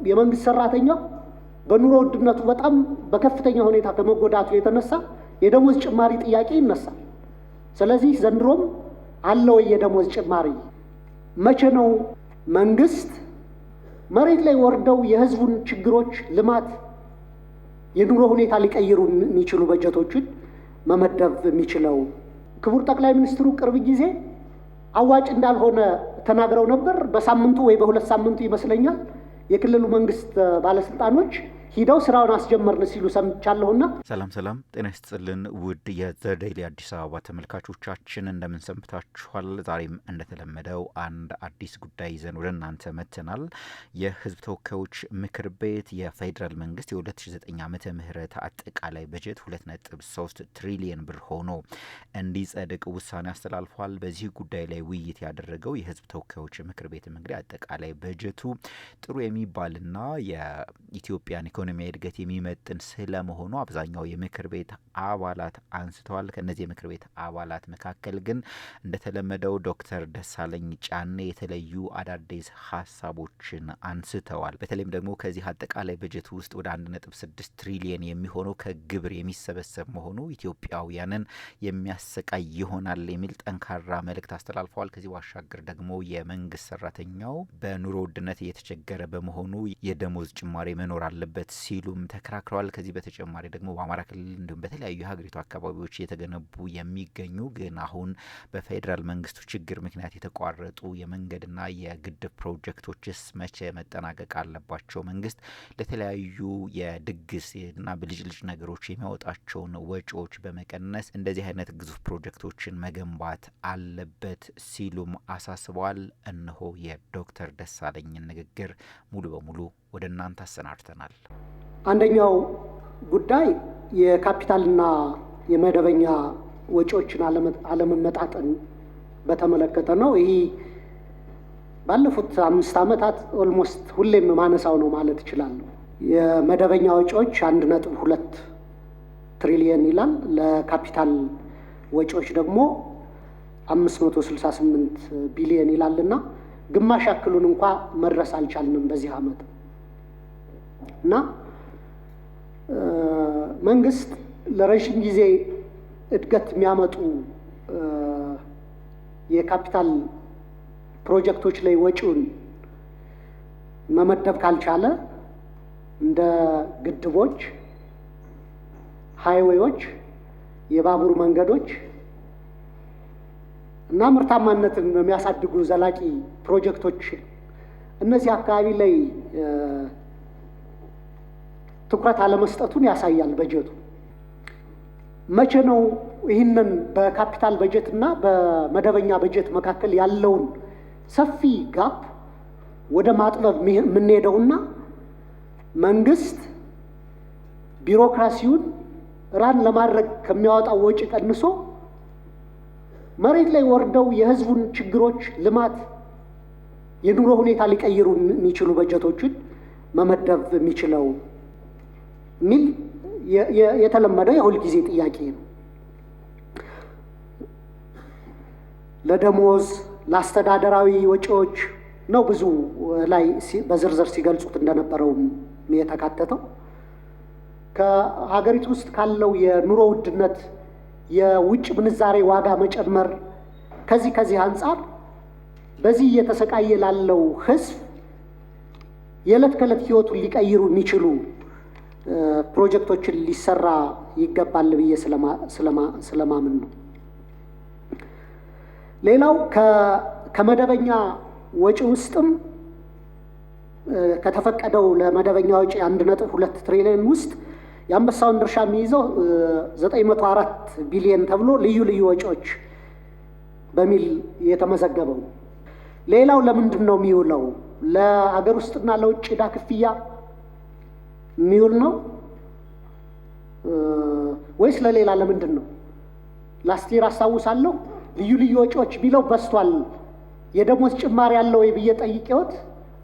የመንግስት ሰራተኛው በኑሮ ውድነቱ በጣም በከፍተኛ ሁኔታ ከመጎዳቱ የተነሳ የደሞዝ ጭማሪ ጥያቄ ይነሳል። ስለዚህ ዘንድሮም አለው የደሞዝ ጭማሪ። መቼ ነው መንግስት መሬት ላይ ወርደው የህዝቡን ችግሮች ልማት የኑሮ ሁኔታ ሊቀይሩ የሚችሉ በጀቶችን መመደብ የሚችለው? ክቡር ጠቅላይ ሚኒስትሩ ቅርብ ጊዜ አዋጭ እንዳልሆነ ተናግረው ነበር። በሳምንቱ ወይ በሁለት ሳምንቱ ይመስለኛል የክልሉ መንግስት ባለስልጣኖች ሂደው ስራውን አስጀመርን ሲሉ ሰምቻለሁና። ሰላም ጤና ይስጥልን ውድ የዘዴይሊ አዲስ አበባ ተመልካቾቻችን እንደምን ሰንብታችኋል? ዛሬም እንደተለመደው አንድ አዲስ ጉዳይ ይዘን ወደ እናንተ መጥተናል። የህዝብ ተወካዮች ምክር ቤት የፌዴራል መንግስት የ2009 ዓመተ ምህረት አጠቃላይ በጀት 2.3 ትሪሊየን ብር ሆኖ እንዲጸድቅ ውሳኔ አስተላልፏል። በዚህ ጉዳይ ላይ ውይይት ያደረገው የህዝብ ተወካዮች ምክር ቤት እንግዲህ አጠቃላይ በጀቱ ጥሩ የሚባልና የኢትዮጵያን ኢኮኖሚ እድገት የሚመጥን ስለመሆኑ አብዛኛው የምክር ቤት አባላት አንስተዋል። ከነዚህ የምክር ቤት አባላት መካከል ግን እንደተለመደው ዶክተር ደሳለኝ ጫኔ የተለዩ አዳዲስ ሀሳቦችን አንስተዋል። በተለይም ደግሞ ከዚህ አጠቃላይ በጀት ውስጥ ወደ 1.6 ትሪሊየን የሚሆነው ከግብር የሚሰበሰብ መሆኑ ኢትዮጵያውያንን የሚያሰቃይ ይሆናል የሚል ጠንካራ መልእክት አስተላልፈዋል። ከዚህ ባሻገር ደግሞ የመንግስት ሰራተኛው በኑሮ ውድነት እየተቸገረ በመሆኑ የደሞዝ ጭማሪ መኖር አለበት ሲሉም ተከራክረዋል። ከዚህ በተጨማሪ ደግሞ በአማራ ክልል እንዲሁም በተለያዩ የሀገሪቱ አካባቢዎች እየተገነቡ የሚገኙ ግን አሁን በፌዴራል መንግስቱ ችግር ምክንያት የተቋረጡ የመንገድና የግድብ ፕሮጀክቶችስ መቼ መጠናቀቅ አለባቸው? መንግስት ለተለያዩ የድግስና ብልጭልጭ ነገሮች የሚያወጣቸውን ወጪዎች በመቀነስ እንደዚህ አይነት ግዙፍ ፕሮጀክቶችን መገንባት አለበት ሲሉም አሳስበዋል። እነሆ የዶክተር ደሳለኝን ንግግር ሙሉ በሙሉ ወደ እናንተ አሰናድተናል። አንደኛው ጉዳይ የካፒታልና የመደበኛ ወጪዎችን አለመመጣጠን በተመለከተ ነው። ይህ ባለፉት 5 ዓመታት ኦልሞስት ሁሌም ማነሳው ነው ማለት እችላለሁ። የመደበኛ ወጪዎች 1.2 ትሪሊየን ይላል። ለካፒታል ወጪዎች ደግሞ 568 ቢሊየን ይላልና ግማሽ ያክሉን እንኳ መድረስ አልቻልንም በዚህ ዓመት እና መንግስት ለረጅም ጊዜ እድገት የሚያመጡ የካፒታል ፕሮጀክቶች ላይ ወጪውን መመደብ ካልቻለ እንደ ግድቦች፣ ሃይዌዎች፣ የባቡር መንገዶች እና ምርታማነትን የሚያሳድጉ ዘላቂ ፕሮጀክቶች እነዚህ አካባቢ ላይ ትኩረት አለመስጠቱን ያሳያል በጀቱ። መቼ ነው ይህንን በካፒታል በጀት እና በመደበኛ በጀት መካከል ያለውን ሰፊ ጋፕ ወደ ማጥበብ የምንሄደውና መንግስት ቢሮክራሲውን ራን ለማድረግ ከሚያወጣው ወጪ ቀንሶ መሬት ላይ ወርደው የህዝቡን ችግሮች ልማት የኑሮ ሁኔታ ሊቀይሩ የሚችሉ በጀቶችን መመደብ የሚችለው ሚል የተለመደው የሁል ጊዜ ጥያቄ ነው። ለደሞዝ ለአስተዳደራዊ ወጪዎች ነው ብዙ ላይ በዝርዝር ሲገልጹት እንደነበረው የተካተተው። ከሀገሪቱ ውስጥ ካለው የኑሮ ውድነት የውጭ ምንዛሬ ዋጋ መጨመር ከዚህ አንጻር በዚህ እየተሰቃየ ላለው ህዝብ የዕለት ከዕለት ህይወቱን ሊቀይሩ የሚችሉ ፕሮጀክቶችን ሊሰራ ይገባል ብዬ ስለማምን ነው። ሌላው ከመደበኛ ወጪ ውስጥም ከተፈቀደው ለመደበኛ ወጪ 1.2 ትሪሊየን ውስጥ የአንበሳውን ድርሻ የሚይዘው 904 ቢሊየን ተብሎ ልዩ ወጪዎች በሚል የተመዘገበው። ሌላው ለምንድን ነው የሚውለው? ለሀገር ውስጥና ለውጭ ዕዳ ክፍያ የሚውል ነው ወይስ ለሌላ? ለምንድን ነው? ላስቲር አስታውሳለሁ ልዩ ወጪዎች ቢለው በስቷል የደሞዝ ጭማሪ ያለው ወይ ብዬ ጠይቄዎት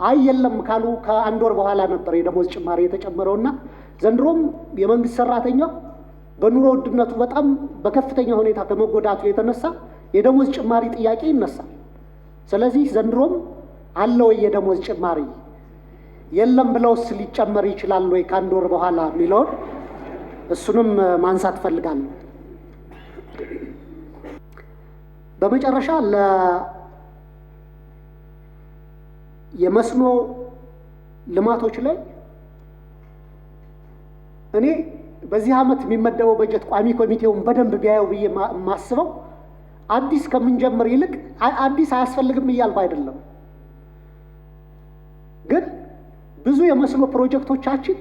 አይ የለም ካሉ ከአንድ ወር በኋላ ነበር የደሞዝ ጭማሪ የተጨመረውና ዘንድሮም የመንግስት ሰራተኛው በኑሮ ውድነቱ በጣም በከፍተኛ ሁኔታ ከመጎዳቱ የተነሳ የደሞዝ ጭማሪ ጥያቄ ይነሳል። ስለዚህ ዘንድሮም አለው የደሞዝ ጭማሪ። የለም ብለውስ ሊጨመር ይችላል ወይ ከአንድ ወር በኋላ የሚለውን እሱንም ማንሳት ፈልጋለሁ። በመጨረሻ የመስኖ ልማቶች ላይ እኔ በዚህ ዓመት የሚመደበው በጀት ቋሚ ኮሚቴውን በደንብ ቢያየው ብዬ ማስበው አዲስ ከምንጀምር ይልቅ አዲስ አያስፈልግም እያልኩ አይደለም፣ ግን ብዙ የመስኖ ፕሮጀክቶቻችን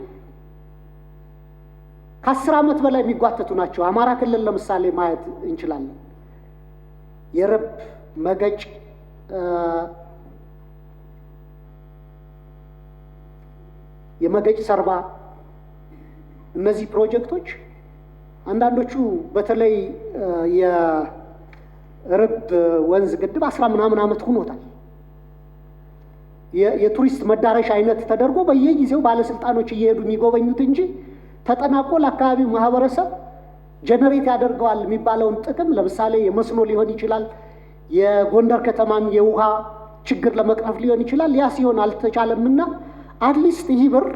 ከ10 ዓመት በላይ የሚጓተቱ ናቸው። አማራ ክልል ለምሳሌ ማየት እንችላለን። የረብ መገጭ የመገጭ ሰርባ እነዚህ ፕሮጀክቶች አንዳንዶቹ በተለይ የርብ ወንዝ ግድብ 10 ምናምን ዓመት ሆኖታል። የቱሪስት መዳረሻ አይነት ተደርጎ በየጊዜው ባለስልጣኖች እየሄዱ የሚጎበኙት እንጂ ተጠናቆ ለአካባቢው ማህበረሰብ ጀነሬት ያደርገዋል የሚባለውን ጥቅም ለምሳሌ የመስኖ ሊሆን ይችላል፣ የጎንደር ከተማን የውሃ ችግር ለመቅረፍ ሊሆን ይችላል። ያ ሲሆን አልተቻለምና አትሊስት ይህ ብር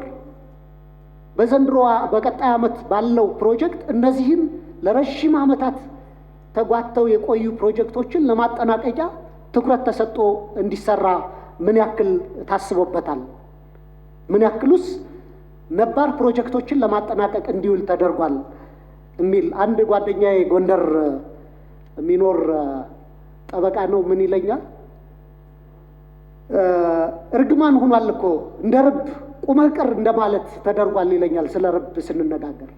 በዘንድሮ በቀጣይ ዓመት ባለው ፕሮጀክት እነዚህን ለረጅም ዓመታት ተጓተው የቆዩ ፕሮጀክቶችን ለማጠናቀቂያ ትኩረት ተሰጥቶ እንዲሰራ ምን ያክል ታስቦበታል? ምን ያክሉስ ነባር ፕሮጀክቶችን ለማጠናቀቅ እንዲውል ተደርጓል? የሚል አንድ ጓደኛዬ ጎንደር የሚኖር ጠበቃ ነው። ምን ይለኛል? እርግማን ሆኗል እኮ እንደ ርብ ቁመህ ቅር እንደማለት ተደርጓል ይለኛል። ስለ ርብ ስንነጋገር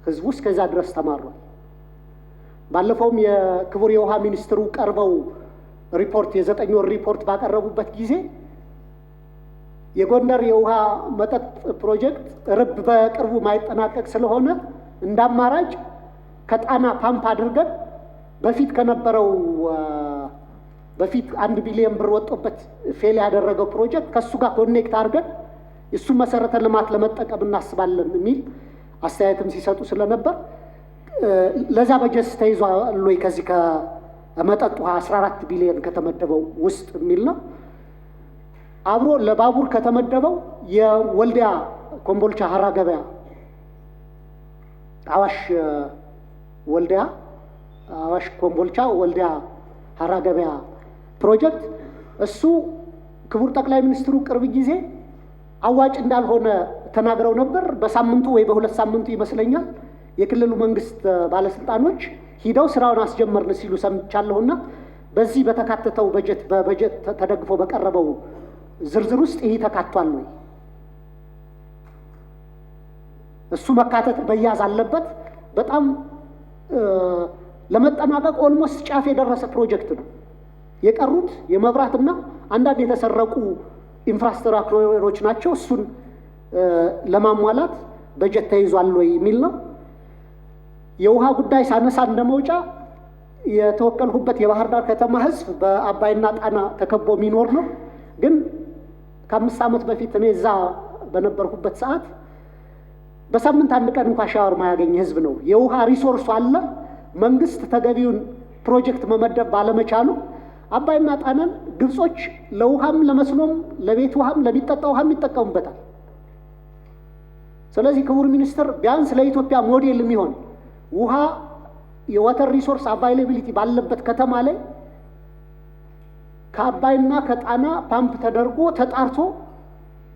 ህዝቡ እስከዛ ድረስ ተማሯል። ባለፈውም የክቡር የውሃ ሚኒስትሩ ቀርበው ሪፖርት የ9 ወር ሪፖርት ባቀረቡበት ጊዜ የጎንደር የውሃ መጠጥ ፕሮጀክት ርብ በቅርቡ ማይጠናቀቅ ስለሆነ እንደ አማራጭ ከጣና ፓምፕ አድርገን በፊት ከነበረው በፊት 1 ቢሊዮን ብር ወጥቶበት ፌል ያደረገው ፕሮጀክት ከሱ ጋር ኮኔክት አድርገን እሱ መሰረተ ልማት ለመጠቀም እናስባለን የሚል አስተያየትም ሲሰጡ ስለነበር ለዛ በጀት ተይዟል ወይ ከዚህ ከመጠጥ ውሃ 14 ቢሊዮን ከተመደበው ውስጥ የሚል ነው። አብሮ ለባቡር ከተመደበው የወልዲያ ኮምቦልቻ ሀራ ገበያ አዋሽ ወልዲያ አዋሽ ኮምቦልቻ ወልዲያ ሀራ ገበያ ፕሮጀክት እሱ ክቡር ጠቅላይ ሚኒስትሩ ቅርብ ጊዜ አዋጭ እንዳልሆነ ተናግረው ነበር። በሳምንቱ ወይ በ2 ሳምንቱ ይመስለኛል የክልሉ መንግስት ባለስልጣኖች ሂደው ስራውን አስጀመርን ሲሉ ሰምቻለሁና በዚህ በተካተተው በበጀት ተደግፎ በቀረበው ዝርዝር ውስጥ ይሄ ተካቷል ወይ? እሱ መካተት በያዝ አለበት። በጣም ለመጠናቀቅ ኦልሞስት ጫፍ የደረሰ ፕሮጀክት ነው። የቀሩት የመብራትና አንዳንድ የተሰረቁ ኢንፍራስትራክቸሮች ናቸው። እሱን ለማሟላት በጀት ተይዟል ወይ የሚል ነው። የውሃ ጉዳይ ሳነሳ እንደመውጫ የተወከልኩበት የባህር ዳር ከተማ ህዝብ በአባይና ጣና ተከቦ የሚኖር ነው። ግን ከ5 ዓመት በፊት እኔ እዛ በነበርኩበት ሰዓት በሳምንት 1 ቀን እንኳን ሻወር ማያገኝ ህዝብ ነው። የውሃ ሪሶርሱ አለ። መንግስት ተገቢውን ፕሮጀክት መመደብ ባለመቻሉ አባይና ጣናን ግብጾች ለውሃም ለመስኖም ለቤት ውሃም ለሚጠጣ ውሃም ይጠቀሙበታል። ስለዚህ ክቡር ሚኒስትር ቢያንስ ለኢትዮጵያ ሞዴል የሚሆን ውሃ የዋተር ሪሶርስ አቫይላቢሊቲ ባለበት ከተማ ላይ ከአባይና ከጣና ፓምፕ ተደርጎ ተጣርቶ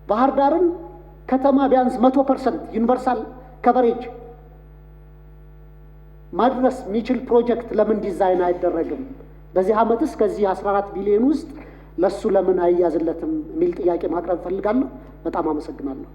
ባህር ዳርን ከተማ ቢያንስ 100% ዩኒቨርሳል ከቨሬጅ ማድረስ የሚችል ፕሮጀክት ለምን ዲዛይን አይደረግም? በዚህ ዓመትስ ከዚህ 14 ቢሊዮን ውስጥ ለሱ ለምን አይያዝለትም የሚል ጥያቄ ማቅረብ ፈልጋለሁ። በጣም አመሰግናለሁ።